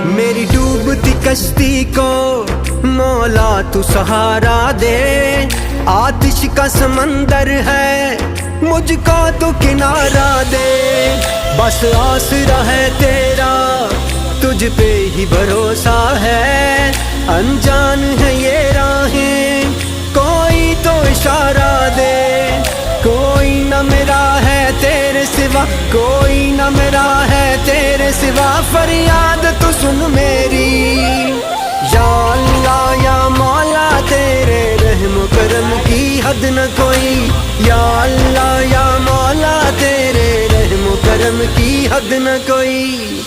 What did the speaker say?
मेरी डूबती कश्ती को मौला तू सहारा दे। आतिश का समंदर है मुझको तू किनारा दे। बस आसरा है तेरा तुझ पे ही भरोसा है। अनजान है ये राहें कोई तो इशारा दे। कोई न मेरा है तेरे सिवा, कोई न मेरा है तेरे सिवा। फरियाद तू सुन मेरी या अल्लाह या मौला, तेरे रहम करम की हद न कोई। या अल्लाह या मौला, तेरे रहम करम की हद न कोई।